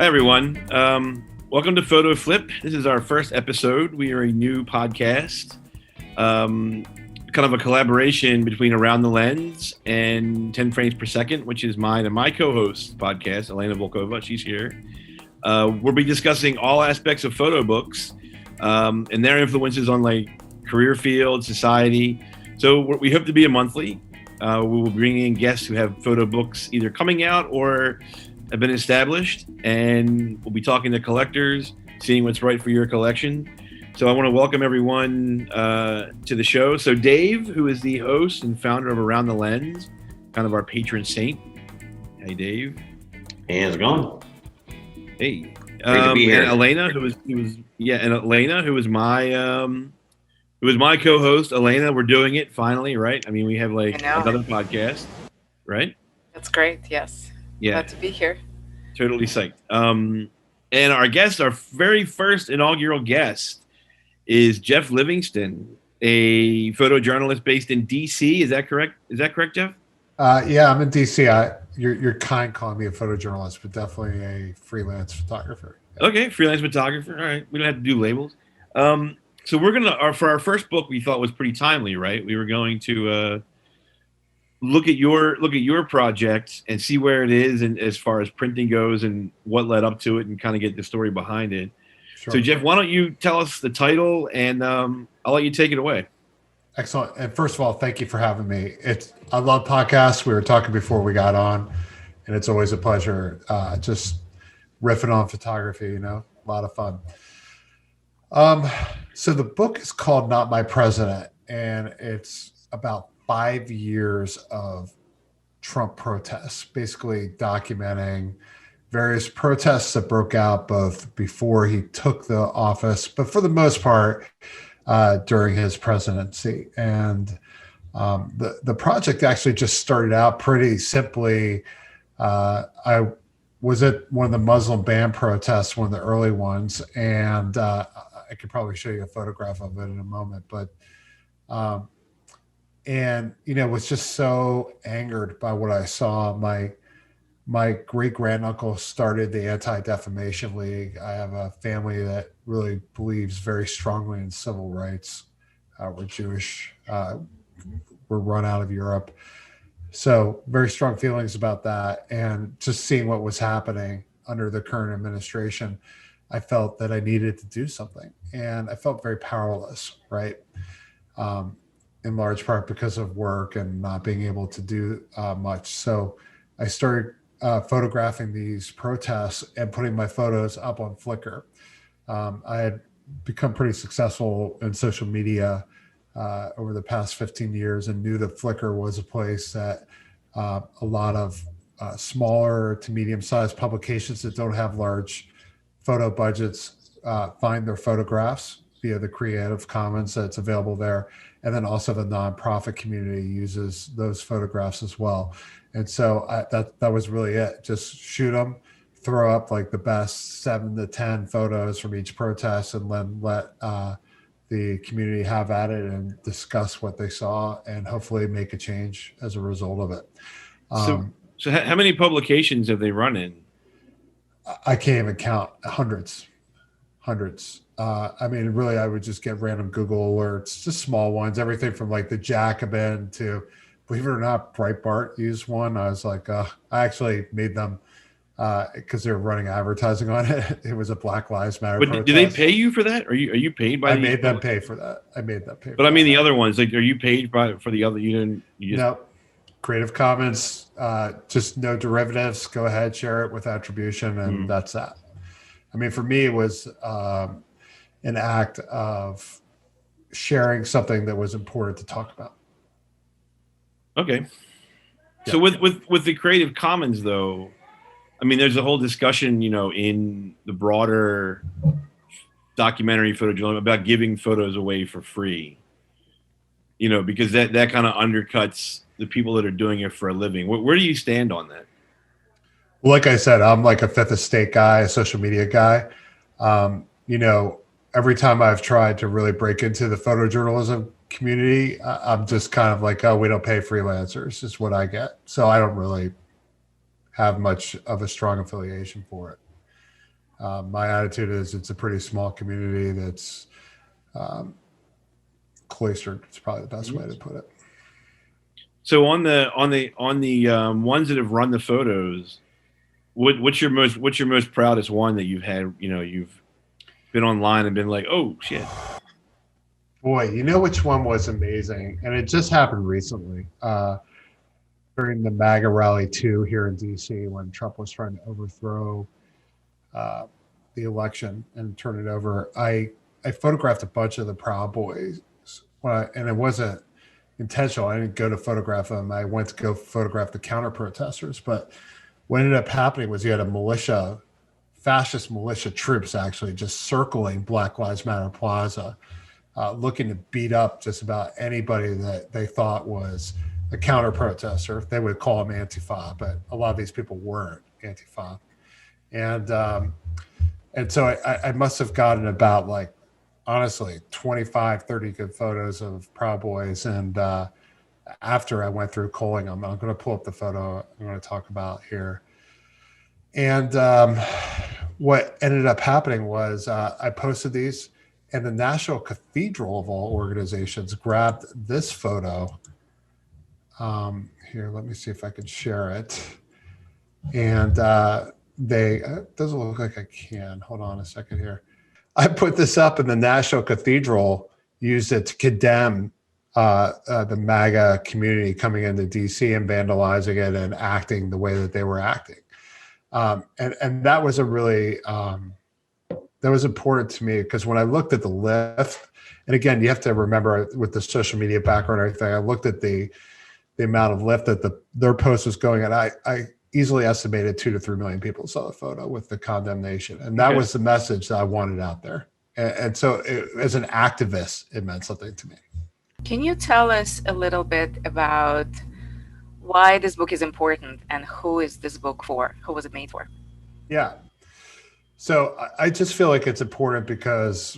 Hi, everyone. Welcome to Photo Flip. This is our first episode. We are a new podcast, kind of a collaboration between Around the Lens and 10 Frames Per Second, which is mine and my co-host podcast, Elena Volkova. She's here. We'll be discussing all aspects of photo books and their influences on like career field, society. So we hope to be a monthly. We will bring in guests who have photo books either coming out or have been established, and we'll be talking to collectors, seeing what's right for your collection. So I want to welcome everyone to the show. So Dave, who is the host and founder of Around the Lens, kind of our patron saint. Hey, Dave. Hey, how's it going? Hey. Great to be here. And Elena, who was my co-host. Elena, we're doing it finally, right? I mean, we have like another podcast, right? That's great. Yes. Yeah. Glad to be here. Totally psyched. And our guest, our very first inaugural guest, is Geoff Livingston, a photojournalist based in DC. Is that correct? Is that correct, Geoff? Yeah, I'm in DC. You're kind calling me a photojournalist, but definitely a freelance photographer. Yeah. Okay, freelance photographer. All right, we don't have to do labels. So we're gonna for our first book, we thought was pretty timely, right? We were going to look at your project and see where it is, and as far as printing goes, and what led up to it, and kind of get the story behind it. Sure. So Geoff, why don't you tell us the title, and I'll let you take it away. Excellent. And first of all, thank you for having me. I love podcasts. We were talking before we got on, and it's always a pleasure just riffing on photography. A lot of fun. So the book is called Not My President, and it's about 5 years of Trump protests, basically documenting various protests that broke out both before he took the office, but for the most part during his presidency. And the project actually just started out pretty simply. I was at one of the Muslim ban protests, one of the early ones, and I could probably show you a photograph of it in a moment, but was just so angered by what I saw. My great granduncle started the Anti-Defamation League. I have a family that really believes very strongly in civil rights. We're Jewish. We're run out of Europe. So very strong feelings about that. And just seeing what was happening under the current administration, I felt that I needed to do something. And I felt very powerless, right? In large part because of work and not being able to do much. So I started photographing these protests and putting my photos up on Flickr. I had become pretty successful in social media over the past 15 years and knew that Flickr was a place that a lot of smaller to medium-sized publications that don't have large photo budgets find their photographs via the Creative Commons that's available there. And then also the nonprofit community uses those photographs as well. And so that was really it. Just shoot them, throw up like the best 7 to 10 photos from each protest, and then let the community have at it and discuss what they saw and hopefully make a change as a result of it. So how many publications have they run in? I can't even count. Hundreds. Really, I would just get random Google alerts, just small ones, everything from like the Jacobin to, believe it or not, Breitbart used one. I was like, I actually made them because they were running advertising on it. It was a Black Lives Matter protest. Do they pay you for that? Are you paid by? I made them pay for that. But I mean, the other ones, like, are you paid for the other? You just... No. Creative Commons, just no derivatives. Go ahead, share it with attribution, and that's that. I mean, for me, it was an act of sharing something that was important to talk about. Okay. Yeah. So with the Creative Commons, though, I mean, there's a whole discussion, in the broader documentary photojournalism about giving photos away for free, because that kind of undercuts the people that are doing it for a living. Where do you stand on that? Well, like I said, I'm like a fifth estate guy, a social media guy. Every time I've tried to really break into the photojournalism community, I'm just kind of like, oh, we don't pay freelancers is what I get. So I don't really have much of a strong affiliation for it. My attitude is it's a pretty small community that's cloistered. It's probably the best way to put it. So on the ones that have run the photos, what's your most proudest one that you've had? You've been online and been like, oh shit. Boy, you know which one was amazing, and it just happened recently during the MAGA rally 2 here in DC when Trump was trying to overthrow the election and turn it over. I photographed a bunch of the Proud Boys, and it wasn't intentional. I didn't go to photograph them. I went to go photograph the counter protesters. But what ended up happening was you had a fascist militia troops actually just circling Black Lives Matter Plaza, looking to beat up just about anybody that they thought was a counter protester. They would call them Antifa, but a lot of these people weren't Antifa. And so I must have gotten about, like, honestly, 25, 30 good photos of Proud Boys. And after I went through culling them, I'm going to pull up the photo I'm going to talk about here. And what ended up happening was I posted these, and the National Cathedral of all organizations grabbed this photo. Here, let me see if I can share it. And it doesn't look like I can. Hold on a second here. I put this up, and the National Cathedral used it to condemn the MAGA community coming into DC and vandalizing it and acting the way that they were acting. And that was that was important to me, because when I looked at the lift, and again, you have to remember with the social media background and everything, I looked at the amount of lift that their post was going, and I easily estimated 2 to 3 million people saw the photo with the condemnation. And that was the message that I wanted out there. And so as an activist, it meant something to me. Can you tell us a little bit about why this book is important and who is this book for? Who was it made for? Yeah. So I just feel like it's important because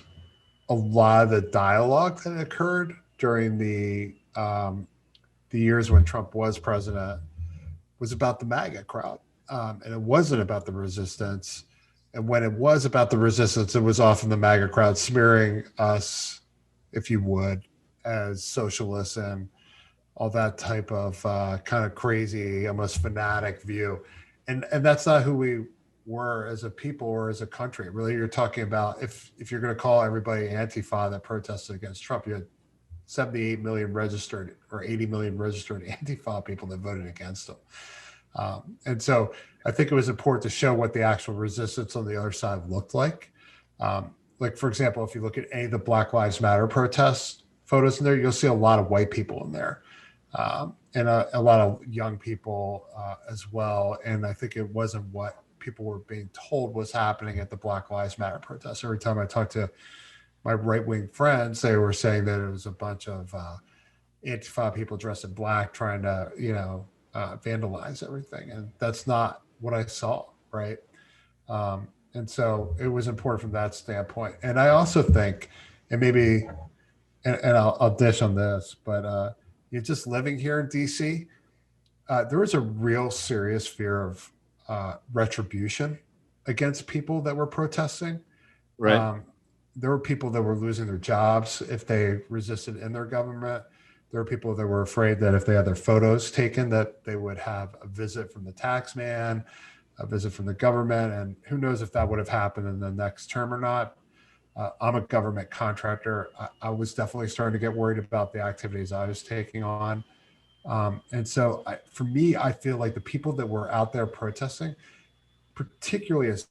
a lot of the dialogue that occurred during the years when Trump was president was about the MAGA crowd. And it wasn't about the resistance. And when it was about the resistance, it was often the MAGA crowd smearing us, if you would, as socialists and all that type of kind of crazy, almost fanatic view. And that's not who we were as a people or as a country. Really, you're talking about, if you're going to call everybody Antifa that protested against Trump, you had 78 million registered or 80 million registered Antifa people that voted against him. And so I think it was important to show what the actual resistance on the other side looked like. Like, for example, if you look at any of the Black Lives Matter protests photos in there, you'll see a lot of white people in there, and a lot of young people as well. And I think it wasn't what people were being told was happening at the Black Lives Matter protests. Every time I talked to my right-wing friends, they were saying that it was a bunch of Antifa people dressed in black trying to, vandalize everything. And that's not what I saw, right? And so it was important from that standpoint. And I also think, and maybe, and I'll dish on this, but you're just living here in DC, there was a real serious fear of retribution against people that were protesting. Right. There were people that were losing their jobs if they resisted in their government. There were people that were afraid that if they had their photos taken, that they would have a visit from the tax man, a visit from the government, and who knows if that would have happened in the next term or not. I'm a government contractor. I was definitely starting to get worried about the activities I was taking on. And so for me, I feel like the people that were out there protesting, particularly as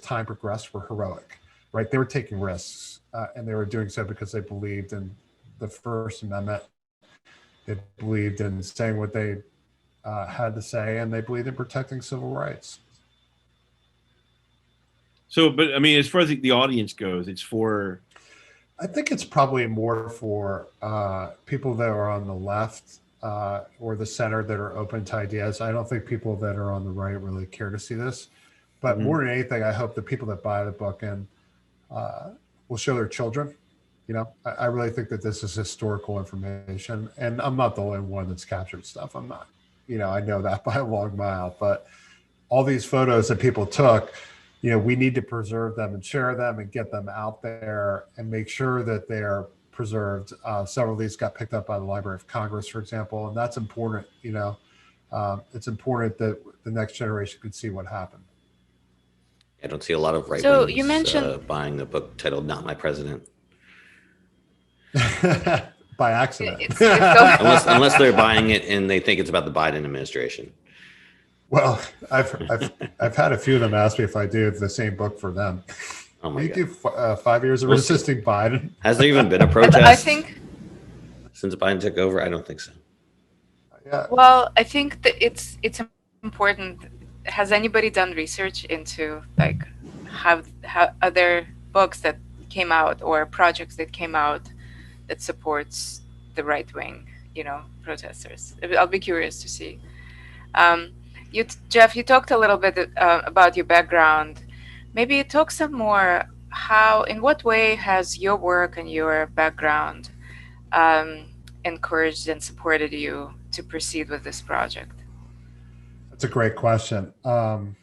time progressed, were heroic, right? They were taking risks, and they were doing so because they believed in the First Amendment. They believed in saying what they had to say, and they believed in protecting civil rights. So, but I mean, as far as the audience goes, it's for... I think it's probably more for people that are on the left or the center that are open to ideas. I don't think people that are on the right really care to see this. But more than anything, I hope the people that buy the book and will show their children. I really think that this is historical information. And I'm not the only one that's captured stuff. I'm not, I know that by a long mile. But all these photos that people took, we need to preserve them and share them and get them out there and make sure that they are preserved. Several of these got picked up by the Library of Congress, for example, and that's important. It's important that the next generation could see what happened. I don't see a lot of right So wings you mentioned buying a book titled "Not My President," By accident. unless they're buying it and they think it's about the Biden administration. Well, I've had a few of them ask me if I do the same book for them. Oh my You God. do 5 years of resisting Biden. Has there even been a protest I think, since Biden took over? I don't think so. Yeah. well, I think that it's important. Has anybody done research into like how other books that came out or projects that came out that supports the right wing, protesters? I'll be curious to see. Geoff, you talked a little bit about your background. Maybe talk some more. In what way has your work and your background encouraged and supported you to proceed with this project? That's a great question. And,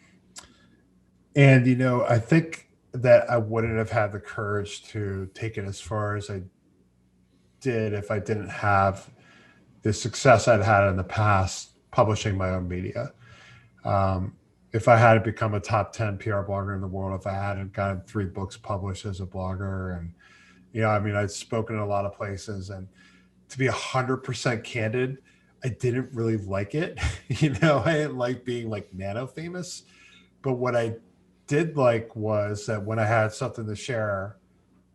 I think that I wouldn't have had the courage to take it as far as I did if I didn't have the success I'd had in the past publishing my own media. If I hadn't become a top 10 PR blogger in the world, if I hadn't gotten 3 books published as a blogger, and, I'd spoken in a lot of places, and to be 100% candid, I didn't really like it. I didn't like being like nano famous, but what I did like was that when I had something to share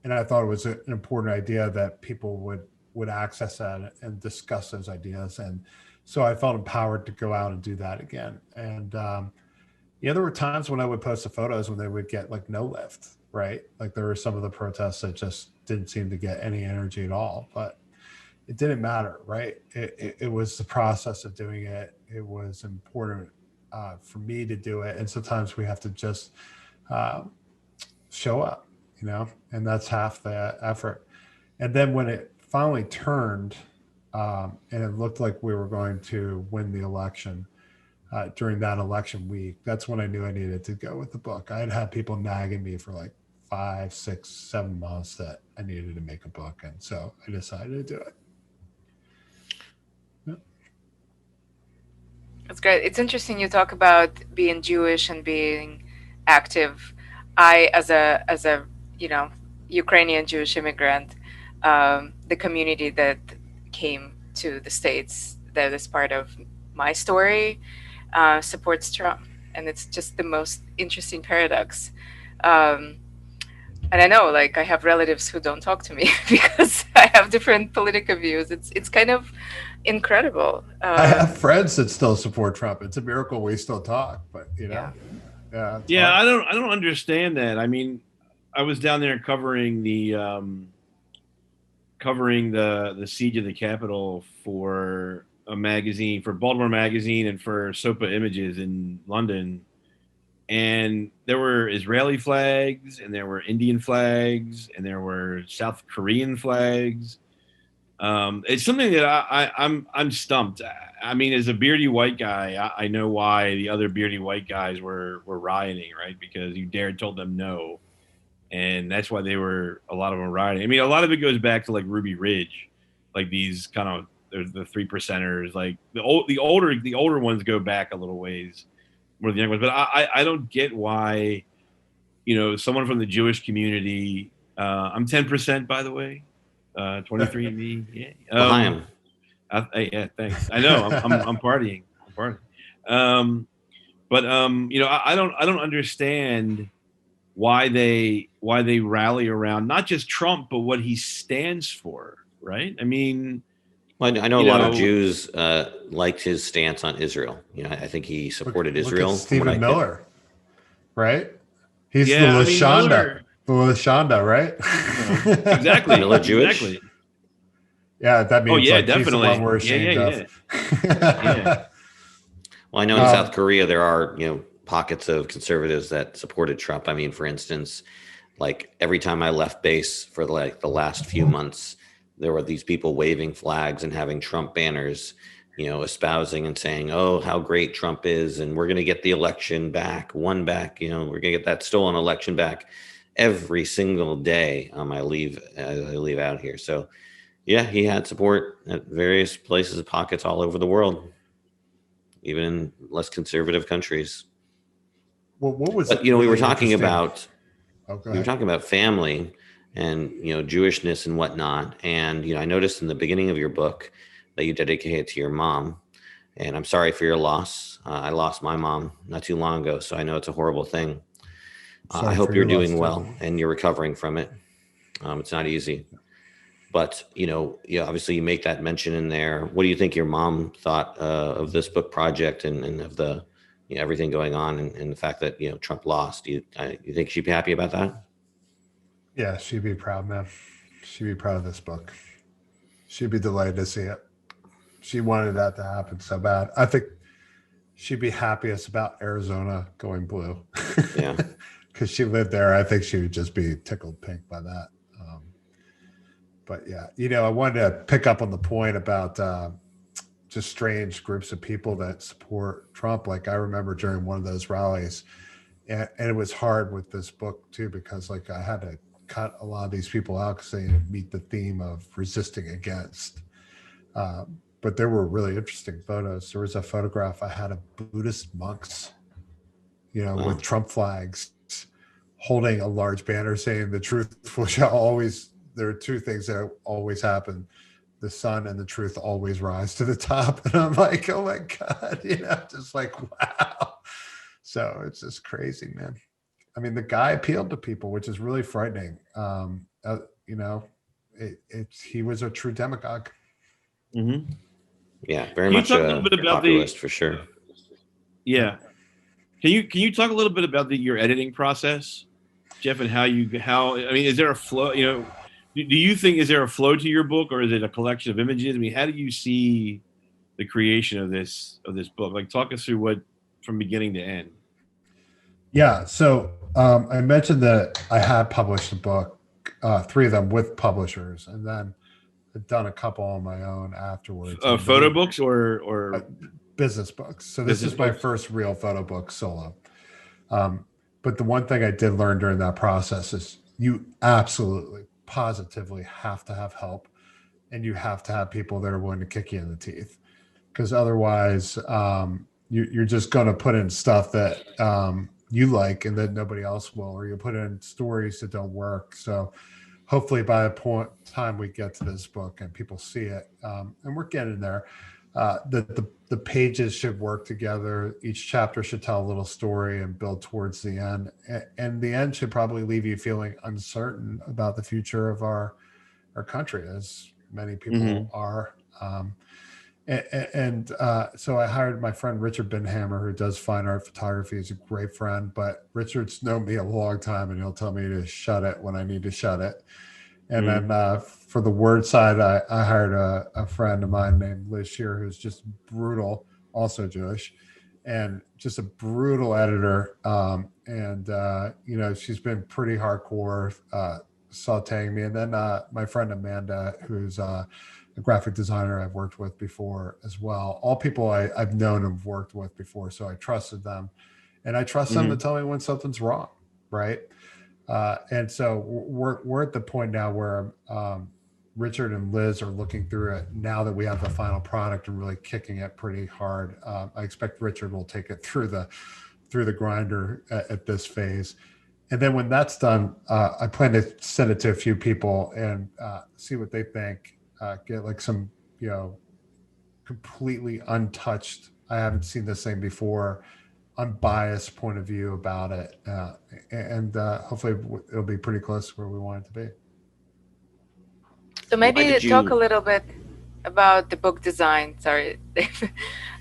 and I thought it was an important idea, that people would access that and discuss those ideas. And so I felt empowered to go out and do that again. And, there were times when I would post the photos when they would get like no lift, right? Like there were some of the protests that just didn't seem to get any energy at all, but it didn't matter, right? It was the process of doing it. It was important for me to do it. And sometimes we have to just show up, and that's half the effort. And then when it finally turned and it looked like we were going to win the election, during that election week, that's when I knew I needed to go with the book. I had had people nagging me for like 5, 6, 7 months that I needed to make a book. And so I decided to do it. That's great. It's interesting you talk about being Jewish and being active. I, as a Ukrainian Jewish immigrant, the community that came to the States that is part of my story supports Trump, and it's just the most interesting paradox. And I know, like, I have relatives who don't talk to me because I have different political views. It's kind of incredible. I have friends that still support Trump. It's a miracle we still talk, but Yeah. Yeah. I don't understand that. I mean, I was down there covering the siege of the Capitol for a magazine, for Baltimore Magazine and for SOPA Images in London. And there were Israeli flags, and there were Indian flags, and there were South Korean flags. It's something that I'm stumped. I mean, as a beardy white guy, I know why the other beardy white guys were rioting, right? Because you told them no, and that's why a lot of them rioting. I mean, a lot of it goes back to like Ruby Ridge, like these kind of the 3%ers, like the older ones go back a little ways more than the young ones. But I don't get why, someone from the Jewish community. I'm 10%, by the way. 23andMe. Yeah. Behind. Yeah, thanks. I know I'm partying. But I don't understand why they rally around not just Trump, but what he stands for, right? I mean, well, I know a lot of Jews liked his stance on Israel. I think he supported Israel. Look at Stephen Miller, right? He's the Lashonda, right? Exactly. Miller Jewish. Exactly. Yeah, that means definitely. He's the one we're ashamed of. Yeah. Well, I know in South Korea there are pockets of conservatives that supported Trump. I mean, for instance, like every time I left base for like the last few months, there were these people waving flags and having Trump banners espousing and saying, oh, how great Trump is, and we're going to get the election back, one back, we're going to get that stolen election back every single day. I leave out here. So yeah, he had support at various places, pockets all over the world, even in less conservative countries. Well, what was But, really we were talking interesting- about go we were ahead. talking about family and Jewishness and whatnot, and I noticed in the beginning of your book that you dedicate it to your mom, and I'm sorry for your loss. I lost my mom not too long ago, so I know it's a horrible thing. Sorry I for hope you're your loss, doing too. well and you're recovering from it. It's not easy, but obviously you make that mention in there. What do you think your mom thought of this book project and of the everything going on and the fact that Trump lost? You think she'd be happy about that? Yeah, she'd be proud, man. She'd be proud of this book. She'd be delighted to see it. She wanted that to happen so bad. I think she'd be happiest about Arizona going blue. Yeah. Because she lived there. I think she would just be tickled pink by that. But yeah, I wanted to pick up on the point about just strange groups of people that support Trump. Like I remember during one of those rallies, and it was hard with this book too, because like I had to cut a lot of these people out because they meet the theme of resisting against. But there were really interesting photos. There was a photograph I had of Buddhist monks, Wow. with Trump flags, holding a large banner saying the truth shall always, there are two things that always happen. The sun and the truth always rise to the top. And I'm like, oh my God, just like, wow. So it's just crazy, man. I mean, the guy appealed to people, which is really frightening. He was a true demagogue. Mm-hmm. Yeah, very Can you much talk a a little bit about populist for sure. Yeah. Can you talk a little bit about your editing process, Geoff, and how I mean, is there a flow? Do you think is there a flow to your book, or is it a collection of images? I mean, how do you see the creation of this book? Like, talk us through what from beginning to end. Yeah. So I mentioned that I had published a book, 3 of them with publishers, and then I've done a couple on my own afterwards. Photo books or business books. So this is my first real photo book solo. But the one thing I did learn during that process is you absolutely, positively have to have help, and you have to have people that are willing to kick you in the teeth, because otherwise you're just going to put in stuff that you like and that nobody else will, or you put in stories that don't work. So hopefully by the time we get to this book and people see it, and we're getting there, the pages should work together. Each chapter should tell a little story and build towards the end. And the end should probably leave you feeling uncertain about the future of our country, as many people are. So I hired my friend Richard Binhammer, who does fine art photography. He's a great friend, but Richard's known me a long time, and he'll tell me to shut it when I need to shut it. And then for the word side, I hired a friend of mine named Liz Shear, who's just brutal, also Jewish, and just a brutal editor. She's been pretty hardcore sauteing me. And then my friend Amanda, who's a graphic designer I've worked with before as well. All people I've known and worked with before, so I trusted them. And I trust them to tell me when something's wrong, right? And so we're at the point now where Richard and Liz are looking through it now that we have the final product and really kicking it pretty hard. I expect Richard will take it through the grinder at this phase. And then when that's done, I plan to send it to a few people and see what they think. Get like some, completely untouched, I haven't seen this thing before, unbiased point of view about it. And hopefully it'll be pretty close to where we want it to be. So maybe talk a little bit about the book design. Sorry.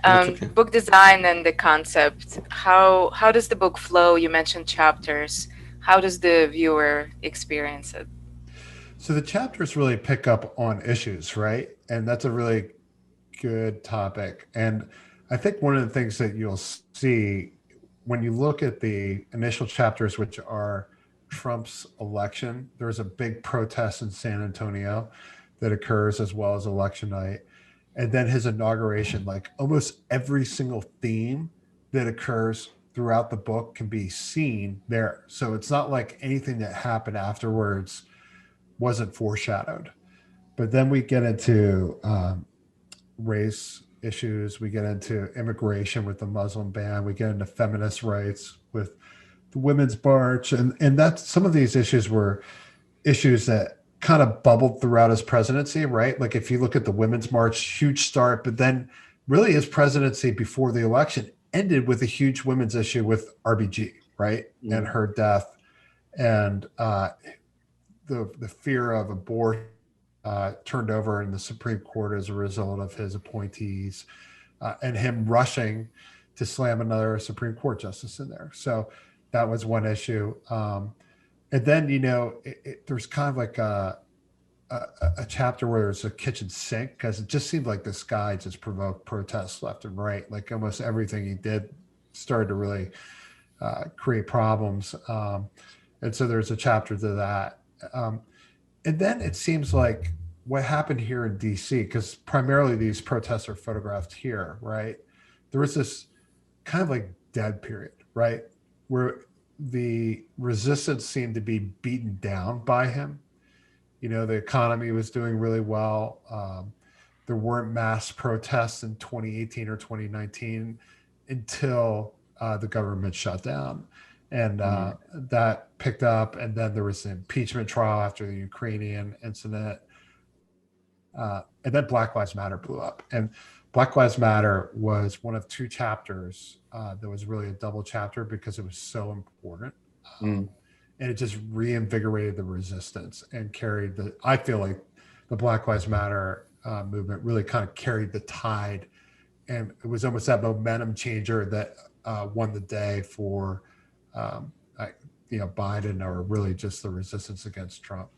Okay. Book design and the concept. How does the book flow? You mentioned chapters. How does the viewer experience it? So the chapters really pick up on issues, right? And that's a really good topic. And I think one of the things that you'll see when you look at the initial chapters, which are Trump's election, there's a big protest in San Antonio that occurs as well as election night. And then his inauguration, like almost every single theme that occurs throughout the book can be seen there. So it's not like anything that happened afterwards wasn't foreshadowed. But then we get into race issues. We get into immigration with the Muslim ban. We get into feminist rights with the Women's March. And that's some of these issues were issues that kind of bubbled throughout his presidency, right? Like if you look at the Women's March, huge start, but then really his presidency before the election ended with a huge women's issue with RBG, right? And her death and the fear of abortion turned over in the Supreme Court as a result of his appointees and him rushing to slam another Supreme Court justice in there. So that was one issue. And then, there's kind of like a chapter where there's a kitchen sink because it just seemed like this guy just provoked protests left and right. Like almost everything he did started to really create problems. And so there's a chapter to that. And then it seems like what happened here in DC, because primarily these protests are photographed here, right? There was this kind of like dead period, right? Where the resistance seemed to be beaten down by him. The economy was doing really well. There weren't mass protests in 2018 or 2019 until the government shut down. And that picked up. And then there was an impeachment trial after the Ukrainian incident. And then Black Lives Matter blew up. And Black Lives Matter was one of two chapters that was really a double chapter because it was so important. And it just reinvigorated the resistance and carried I feel like the Black Lives Matter movement really kind of carried the tide. And it was almost that momentum changer that won the day for, Biden, or really just the resistance against Trump.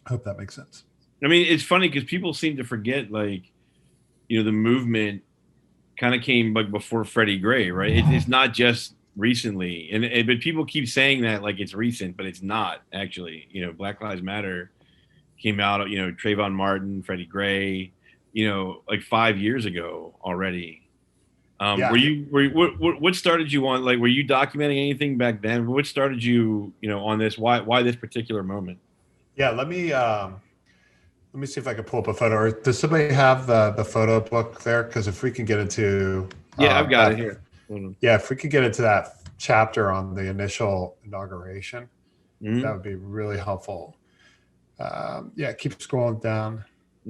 I hope that makes sense. I mean, it's funny because people seem to forget, the movement kind of came like before Freddie Gray, right? It's not just recently, but people keep saying that like it's recent, but it's not actually. Black Lives Matter came out, Trayvon Martin, Freddie Gray, like 5 years ago already. What started you on, like, were you documenting anything back then? What started you, on this? Why this particular moment? Yeah, let me see if I can pull up a photo. Or does somebody have the photo book there? Because if we can get into I've got it here. Yeah, if we could get into that chapter on the initial inauguration, that would be really helpful. Keep scrolling down.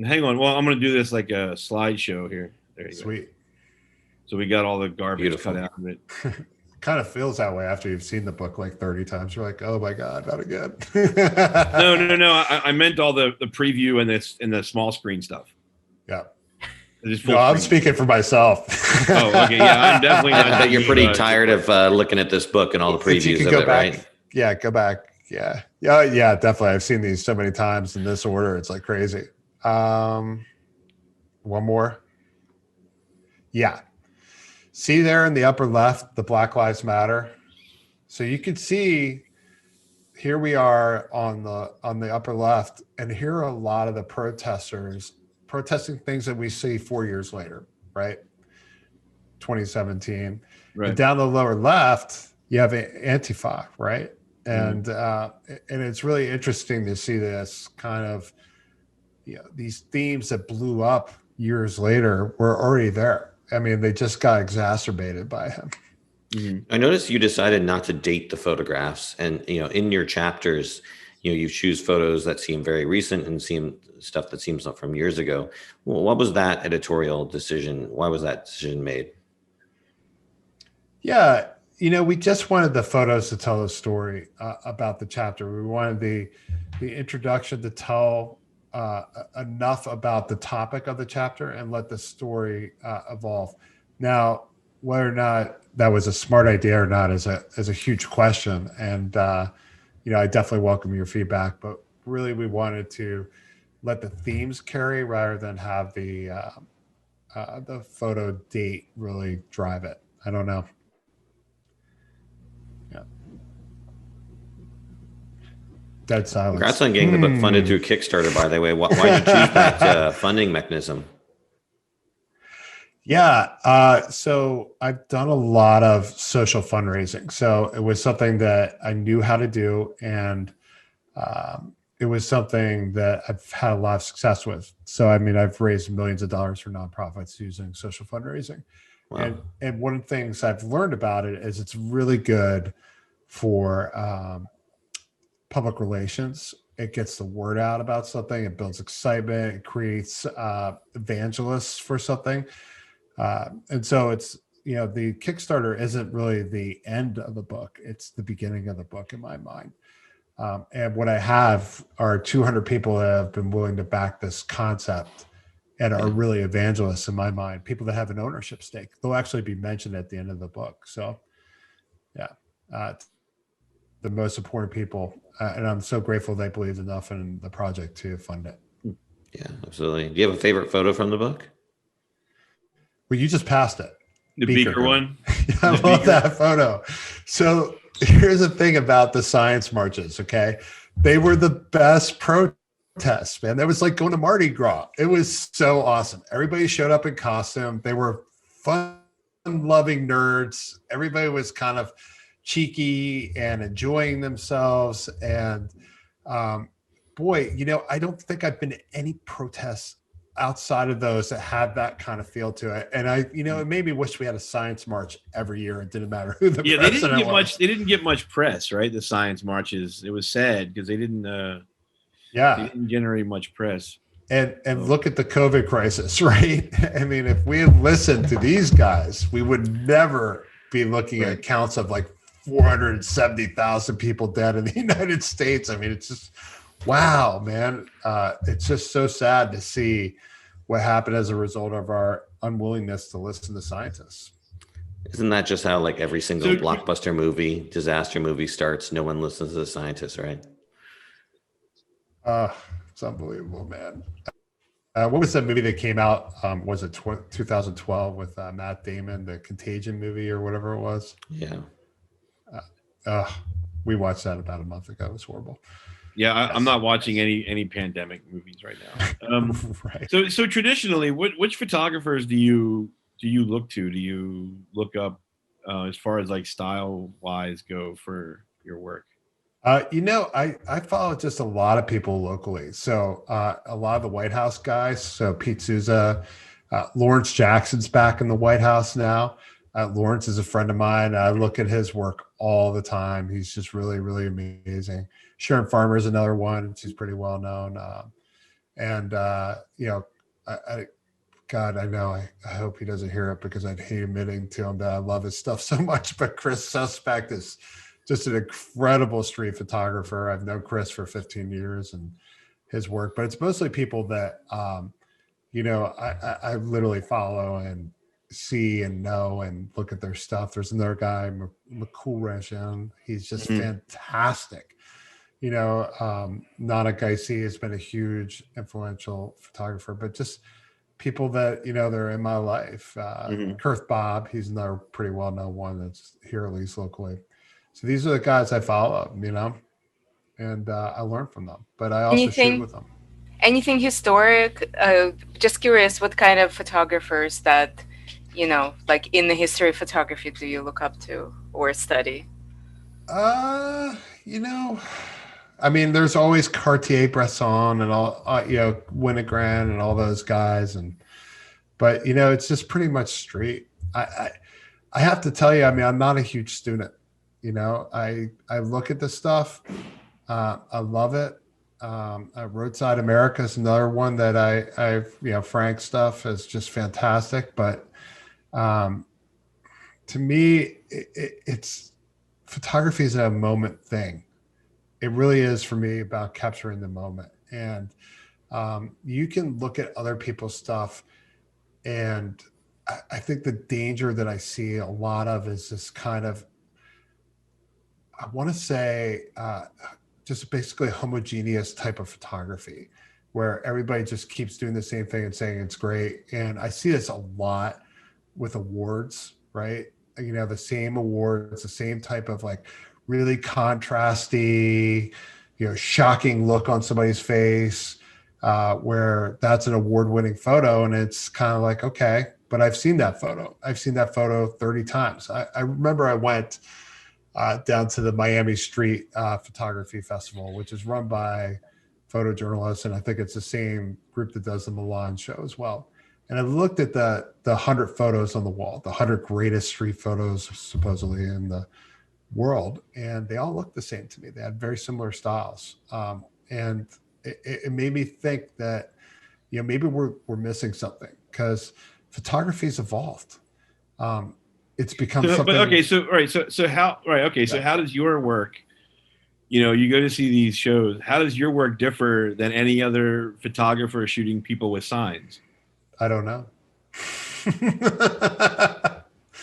Hang on. Well, I'm going to do this like a slideshow here. There you Sweet. go. So we got all the garbage cut out of it. Kind of feels that way after you've seen the book like 30 times. You're like, oh my God, not again. No. I meant all the preview and the small screen stuff. Yeah. No, I'm speaking for myself. Oh, okay. Yeah, I'm definitely not. I bet you're pretty tired of looking at this book and all the previews of it, back, right? Yeah, go back. Yeah, definitely. I've seen these so many times in this order. It's like crazy. One more. Yeah. See there in the upper left, the Black Lives Matter. So you can see here we are on the upper left, and here are a lot of the protesters protesting things that we see 4 years later, right? 2017. Right. And down the lower left, you have Antifa, right? And and it's really interesting to see this kind of, these themes that blew up years later were already there. I mean, they just got exacerbated by him. I noticed you decided not to date the photographs, and in your chapters, you choose photos that seem very recent and seem stuff that seems from years ago. Well, what was that editorial decision? Why was that decision made? Yeah, we just wanted the photos to tell a story about the chapter. We wanted the introduction to tell enough about the topic of the chapter and let the story evolve. Now, whether or not that was a smart idea or not is a huge question, and I definitely welcome your feedback. But really, we wanted to let the themes carry rather than have the photo date really drive it. I don't know. Yeah. Dead silence. Congrats on getting the book funded through Kickstarter, by the way. Why did you choose that funding mechanism? Yeah. So I've done a lot of social fundraising. So it was something that I knew how to do. And it was something that I've had a lot of success with. So, I mean, I've raised millions of dollars for nonprofits using social fundraising. Wow. And one of the things I've learned about it is it's really good for public relations. It gets the word out about something. It builds excitement. It creates evangelists for something. And so it's, the Kickstarter isn't really the end of the book. It's the beginning of the book in my mind. And what I have are 200 people that have been willing to back this concept and are really evangelists in my mind, people that have an ownership stake. They'll actually be mentioned at the end of the book. So, yeah, the most important people. And I'm so grateful they believed enough in the project to fund it. Yeah, absolutely. Do you have a favorite photo from the book? Well, you just passed it. The beaker one. I love that photo. So here's the thing about the science marches, okay? They were the best protests, man. That was like going to Mardi Gras. It was so awesome. Everybody showed up in costume. They were fun-loving nerds. Everybody was kind of cheeky and enjoying themselves. And boy, I don't think I've been to any protests outside of those that had that kind of feel to it. And it made me wish we had a science march every year. It didn't matter who the president was. They didn't get much press, right? The science marches. It was sad because they didn't generate much press. And look at the COVID crisis, right? I mean, if we had listened to these guys, we would never be looking at counts of like 470,000 people dead in the United States. I mean, it's just, wow, man. It's just so sad to see what happened as a result of our unwillingness to listen to scientists. Isn't that just how like every single blockbuster movie, disaster movie starts? No one listens to the scientists, right? It's unbelievable, man. What was that movie that came out? Was it 2012 with Matt Damon, the Contagion movie or whatever it was? Yeah. We watched that about a month ago. It was horrible. Yeah, I'm not watching any pandemic movies right now. Right. So traditionally, which photographers do you look to? Do you look up as far as like style wise go for your work? I follow just a lot of people locally. So a lot of the White House guys. So Pete Souza, Lawrence Jackson's back in the White House now. Lawrence is a friend of mine. I look at his work all the time. He's just really, really amazing. Sharon Farmer is another one. She's pretty well known. I hope he doesn't hear it because I'd hate admitting to him that I love his stuff so much. But Chris Suspect is just an incredible street photographer. I've known Chris for 15 years and his work, but it's mostly people that, I literally follow and see and know and look at their stuff. There's another guy, McCool Rashan. He's just fantastic. Nana Geisy has been a huge influential photographer, but just people that, they're in my life. Kurth Bob, he's another pretty well-known one that's here at least locally. So these are the guys I follow, and I learn from them, but I also shoot with them. Anything historic? Just curious, what kind of photographers that, like in the history of photography do you look up to or study? There's always Cartier-Bresson and all, Winogrand and all those guys. But it's just pretty much street. I have to tell you, I'm not a huge student. I look at this stuff. I love it. Roadside America is another one that I've Frank's stuff is just fantastic. But to me, it's photography is a moment thing. It really is for me about capturing the moment. And you can look at other people's stuff. And I think the danger that I see a lot of is this kind of, I want to say, just basically homogeneous type of photography where everybody just keeps doing the same thing and saying it's great. And I see this a lot with awards, right? The same awards, the same type of like really contrasty, shocking look on somebody's face, where that's an award-winning photo. And it's kind of like, okay, but I've seen that photo. I've seen that photo 30 times. I remember I went down to the Miami Street Photography Festival, which is run by photojournalists, and I think it's the same group that does the Milan show as well. And I looked at the 100 photos on the wall, the 100 greatest street photos supposedly in the world, and they all looked the same to me. They had very similar styles, and it made me think that, you know, maybe we're missing something, because photography's evolved. It's become something. But okay, so all right, so how right? Okay, so how does your work? You know, you go to see these shows. How does your work differ than any other photographer shooting people with signs? I don't know.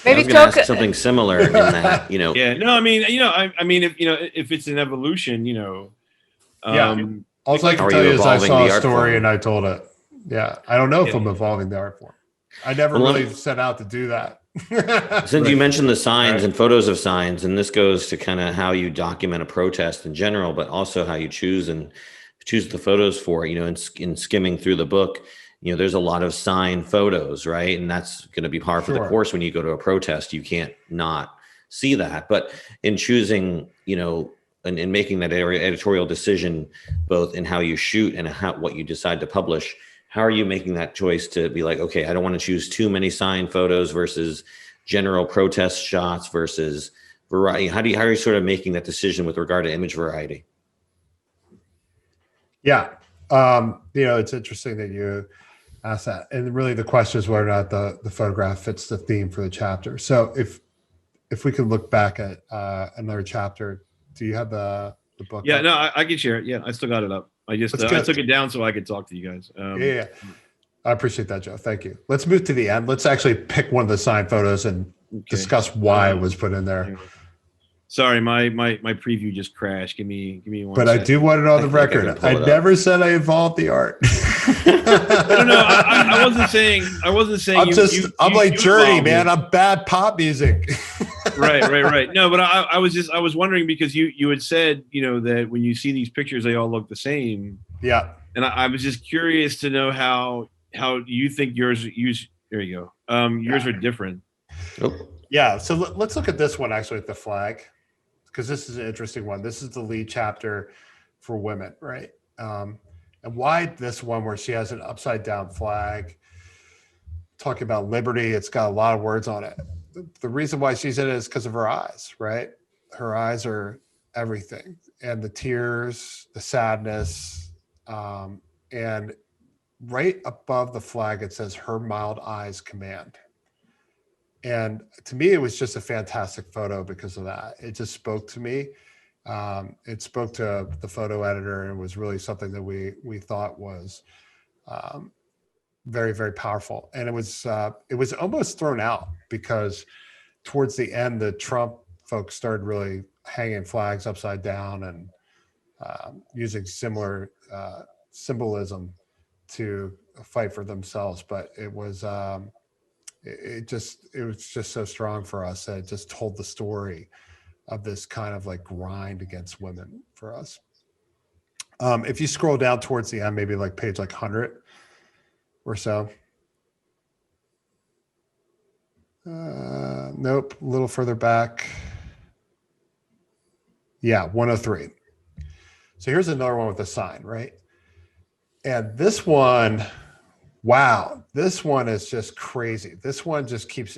Maybe I was going to ask something similar in that, you know. Yeah, no, I mean, if it's an evolution, you know. All I can tell you is I saw a story and I told it. Yeah, I don't know if I'm evolving the art form. I never really set out to do that. Since you mentioned the signs and photos of signs, and this goes to kind of how you document a protest in general, but also how you choose the photos for, you know, in skimming through the book, you know, there's a lot of sign photos, right? And that's going to be par for the course when you go to a protest. You can't not see that. But in choosing, you know, and in making that editorial decision, both in how you shoot and what you decide to publish, how are you making that choice to be like, okay, I don't want to choose too many sign photos versus general protest shots versus variety? How are you sort of making that decision with regard to image variety? Yeah. You know, it's interesting that you asked that. And really the question is whether or not the photograph fits the theme for the chapter. So if we could look back at another chapter, do you have the book? Yeah, no, I can share it. Yeah, I still got it up. I just I took it down so I could talk to you guys. Yeah. I appreciate that, Joe. Thank you. Let's move to the end. Let's actually pick one of the signed photos and discuss why it was put in there. Sorry, my preview just crashed. Give me one. But second. I do want it on the record. I never said I evolved the art. No, I wasn't saying. I'm like Journey, man. I'm bad pop music. Right. No, but I was wondering because you had said, you know, that when you see these pictures, they all look the same. Yeah. And I was just curious to know how you think yours. There you go. Yours are different. Yeah. So let's look at this one actually at the flag, because this is an interesting one. This is the lead chapter for women, right? And why this one where she has an upside down flag talking about liberty? It's got a lot of words on it. The reason why she's in it is because of her eyes, right? Her eyes are everything, and the tears, the sadness, and right above the flag, it says her mild eyes command. And to me, it was just a fantastic photo because of that. It just spoke to me. It spoke to the photo editor, and it was really something that we thought was very, very powerful. And it was almost thrown out because towards the end, the Trump folks started really hanging flags upside down and using similar symbolism to fight for themselves. But it was just so strong for us that it just told the story of this kind of like grind against women for us. If you scroll down towards the end, maybe like page like 100 or so. Nope, a little further back. Yeah, 103. So here's another one with a sign, right? And this one, wow, this one is just crazy. This one just keeps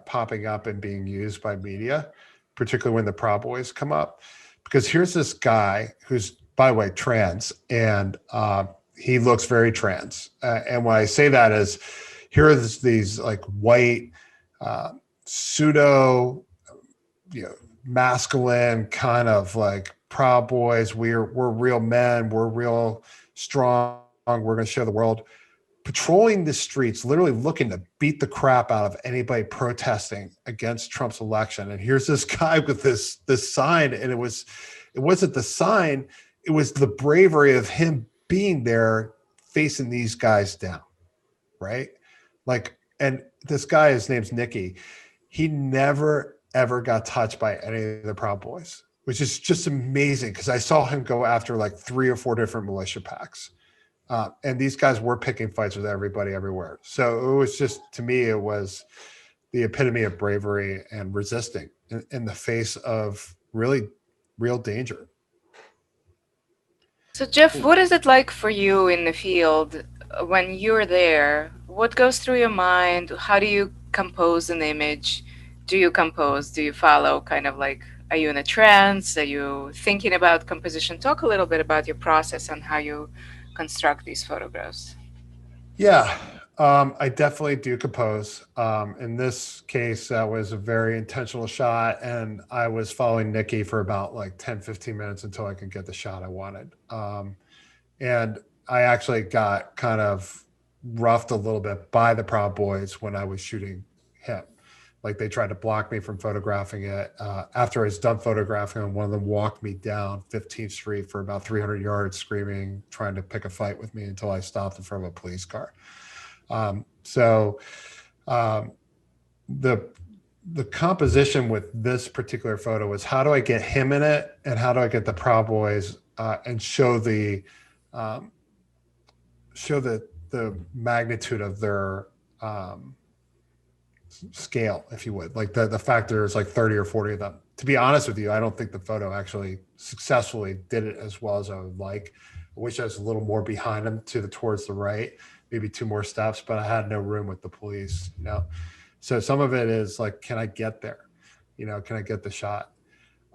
popping up and being used by media, particularly when the Proud Boys come up. Because here's this guy who's, by the way, trans, and he looks very trans. And when I say that is, here are these like white, pseudo, masculine kind of like Proud Boys. We're real men. We're real strong. We're going to show the world. Patrolling the streets, literally looking to beat the crap out of anybody protesting against Trump's election. And here's this guy with this sign, and it wasn't the sign, it was the bravery of him being there facing these guys down, right? Like, and this guy, his name's Nicky. He never ever got touched by any of the Proud Boys, which is just amazing because I saw him go after like 3 or 4 different militia packs. And these guys were picking fights with everybody everywhere. So it was just, to me, it was the epitome of bravery and resisting in the face of really real danger. So, Geoff, what is it like for you in the field when you're there? What goes through your mind? How do you compose an image? Do you compose? Do you follow kind of like, are you in a trance? Are you thinking about composition? Talk a little bit about your process and how you construct these photographs. Yeah, I definitely do compose. In this case, that was a very intentional shot, and I was following Nikki for about like 10, 15 minutes until I could get the shot I wanted. And I actually got kind of roughed a little bit by the Proud Boys when I was shooting him. Like they tried to block me from photographing it. After I was done photographing him, one of them walked me down 15th Street for about 300 yards, screaming, trying to pick a fight with me until I stopped in front of a police car. So the composition with this particular photo was, how do I get him in it, and how do I get the Proud Boys and show the magnitude of their scale, if you would, like the fact there's like 30 or 40 of them. To be honest with you, I don't think the photo actually successfully did it as well as I would like. I wish I was a little more behind them towards the right, maybe 2 more steps, but I had no room with the police, So some of it is like, can I get there? Can I get the shot?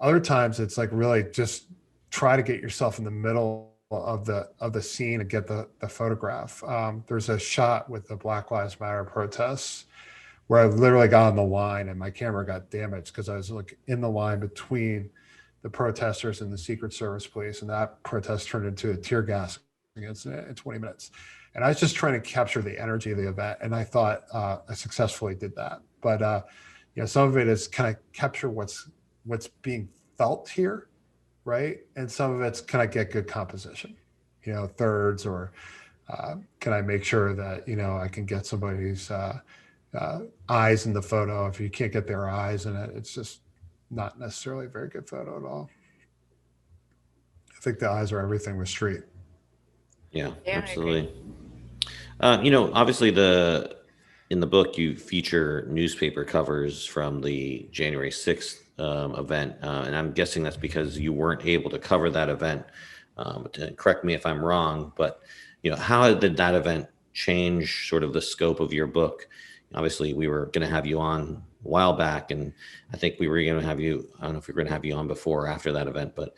Other times it's like really just try to get yourself in the middle of the scene and get the photograph. There's a shot with the Black Lives Matter protests where I literally got on the line and my camera got damaged because I was like in the line between the protesters and the Secret Service police, and that protest turned into a tear gas incident in 20 minutes. And I was just trying to capture the energy of the event, and I thought I successfully did that. But some of it is kind of capture what's being felt here, right? And some of it's, can I get good composition, thirds, or can I make sure that I can get somebody's eyes in the photo. If you can't get their eyes in it, it's just not necessarily a very good photo at all. I think the eyes are everything with Street. Yeah, absolutely. Obviously in the book you feature newspaper covers from the January 6th event, and I'm guessing that's because you weren't able to cover that event. Correct me if I'm wrong, but how did that event change sort of the scope of your book? Obviously, we were going to have you on a while back, and I think we were going to have you, I don't know if we were going to have you on before or after that event, but,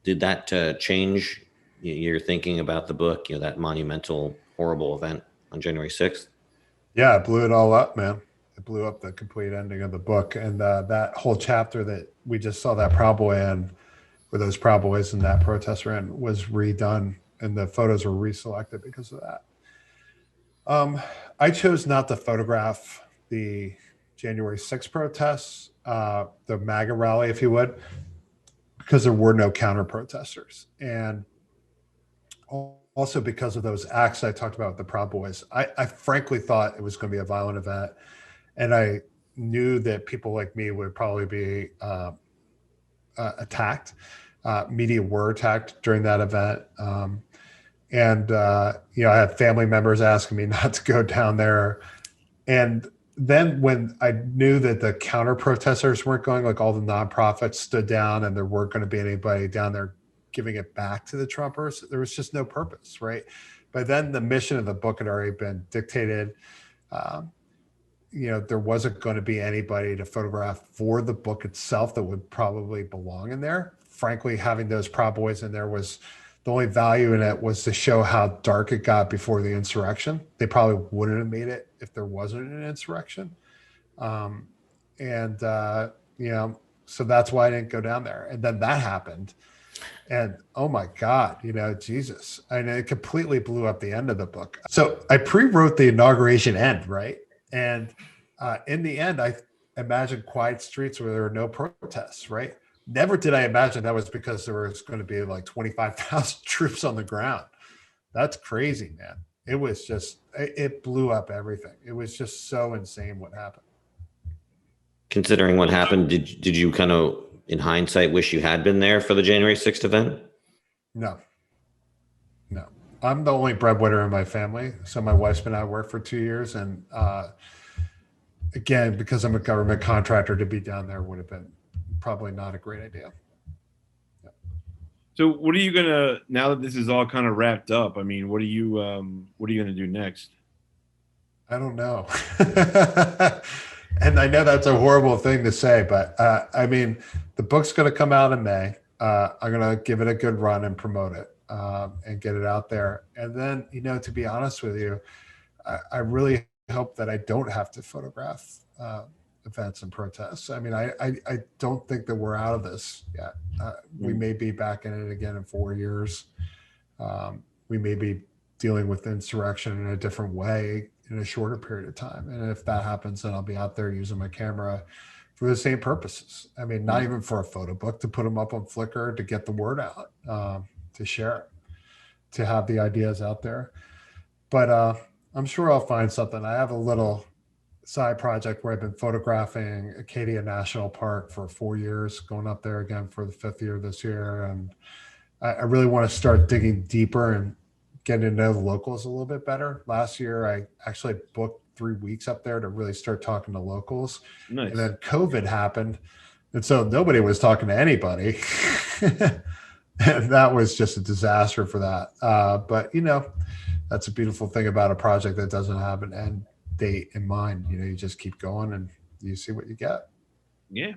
did that change your thinking about the book, that monumental, horrible event on January 6th? Yeah, it blew it all up, man. It blew up the complete ending of the book. And that whole chapter that we just saw that Proud Boy in, where those Proud Boys and that protester in, was redone, and the photos were reselected because of that. I chose not to photograph the January 6th protests, the MAGA rally, if you would, because there were no counter protesters. And also because of those acts I talked about with the Proud Boys. I frankly thought it was going to be a violent event. And I knew that people like me would probably be attacked. Media were attacked during that event. I had family members asking me not to go down there. And then when I knew that the counter protesters weren't going, like all the nonprofits stood down and there weren't going to be anybody down there giving it back to the Trumpers, there was just no purpose, right? But then the mission of the book had already been dictated. There wasn't going to be anybody to photograph for the book itself that would probably belong in there. Frankly, having those Proud Boys in there was, the only value in it was to show how dark it got before the insurrection. They probably wouldn't have made it if there wasn't an insurrection. So that's why I didn't go down there. And then that happened. And oh my God, Jesus. And it completely blew up the end of the book. So I pre-wrote the inauguration end, right? And in the end, I imagined quiet streets where there were no protests, right? Never did I imagine that was because there was going to be like 25,000 troops on the ground. That's crazy, man. It was just, it blew up everything. It was just so insane what happened. Considering what happened, did you kind of, in hindsight, wish you had been there for the January 6th event? No. I'm the only breadwinner in my family. So my wife's been out of work for 2 years, and again, because I'm a government contractor, to be down there would have been probably not a great idea. So what are you gonna now that this is all kind of wrapped up? I mean, what are you gonna do next? I don't know. And I know that's a horrible thing to say, but I mean, the book's going to come out in May. I'm going to give it a good run and promote it and get it out there. And then, to be honest with you, I really hope that I don't have to photograph events and protests. I mean, I don't think that we're out of this yet. We may be back in it again in 4 years. We may be dealing with insurrection in a different way in a shorter period of time. And if that happens, then I'll be out there using my camera for the same purposes. I mean, not even for a photo book, to put them up on Flickr, to get the word out, to share it, to have the ideas out there. But I'm sure I'll find something. I have a little side project where I've been photographing Acadia National Park for 4 years, going up there again for the 5th year this year. And I really want to start digging deeper and getting to know the locals a little bit better. Last year, I actually booked 3 weeks up there to really start talking to locals. Nice. And then COVID happened. And so nobody was talking to anybody. And that was just a disaster for that. But, that's a beautiful thing about a project that doesn't have an end date in mind. You just keep going and you see what you get. Yeah.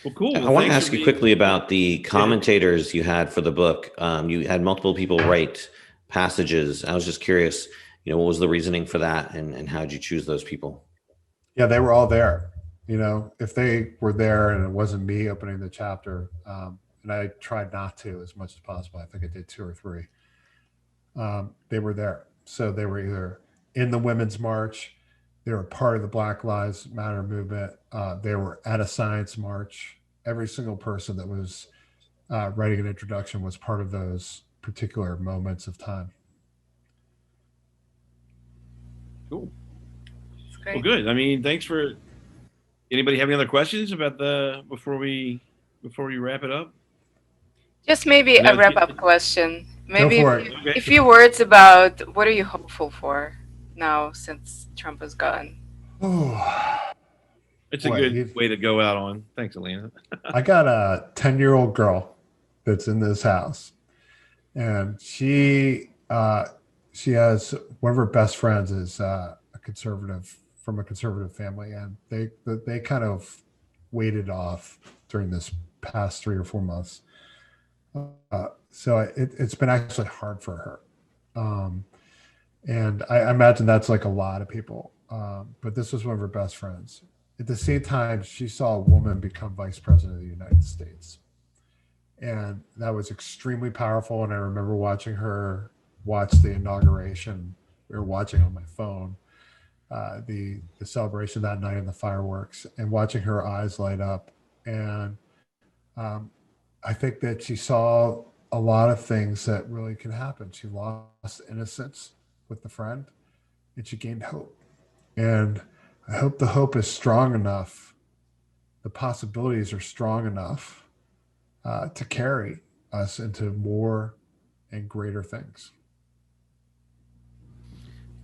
Well, cool. I want to ask you quickly about the commentators you had for the book. You had multiple people write passages. I was just curious, what was the reasoning for that, and how did you choose those people? Yeah, they were all there. If they were there and it wasn't me opening the chapter, and I tried not to as much as possible. I think I did 2 or 3. They were there. So they were either in the Women's March, they were part of the Black Lives Matter movement, they were at a science march. Every single person that was writing an introduction was part of those particular moments of time. Cool. That's great. Well, good. I mean, thanks for. Anybody have any other questions about before we wrap it up? Just maybe a wrap-up question. Maybe Go for it. a few words about what are you hopeful for now since Trump is gone? It's a good way to go out on. Thanks, Elena. I got a 10-year-old girl that's in this house, and she has one of her best friends is a conservative from a conservative family, and they kind of waited off during this past 3 or 4 months. So it's been actually hard for her. And I imagine that's like a lot of people. But this was one of her best friends. At the same time, she saw a woman become vice president of the United States. And that was extremely powerful. And I remember watching her watch the inauguration. We were watching on my phone, the celebration that night and the fireworks, and watching her eyes light up. And I think that she saw a lot of things that really can happen. She lost innocence with the friend, and she gained hope. And I hope the hope is strong enough, the possibilities are strong enough to carry us into more and greater things.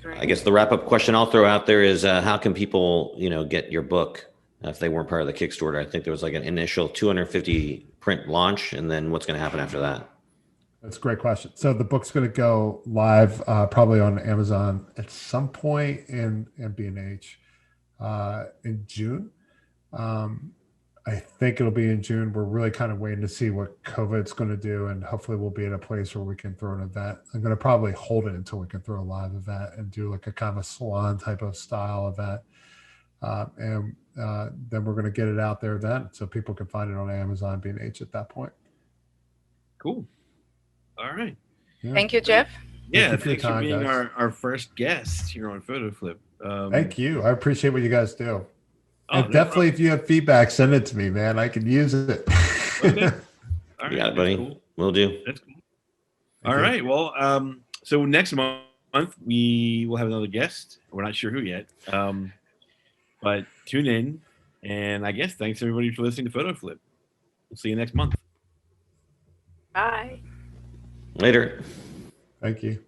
I guess the wrap-up question I'll throw out there is how can people, get your book if they weren't part of the Kickstarter? I think there was like an initial 250 print launch, and then what's going to happen after that? That's a great question. So the book's going to go live probably on Amazon at some point in B&H in June. I think it'll be in June. We're really kind of waiting to see what COVID's going to do, and hopefully we'll be in a place where we can throw an event. I'm going to probably hold it until we can throw a live event and do like a kind of a salon type of style event. And then we're going to get it out there then, so people can find it on Amazon B&H at that point. Cool. All right. Yeah. Thank you, Geoff. Yeah, thanks for being our first guest here on Photo Flip. Thank you. I appreciate what you guys do. Oh, and definitely, if you have feedback, send it to me, man. I can use it. Okay. All right, yeah, buddy. Cool. Will do. That's cool. All right. Well, so next month we will have another guest. We're not sure who yet, but tune in. And I guess thanks everybody for listening to Photo Flip. We'll see you next month. Bye. Later. Thank you.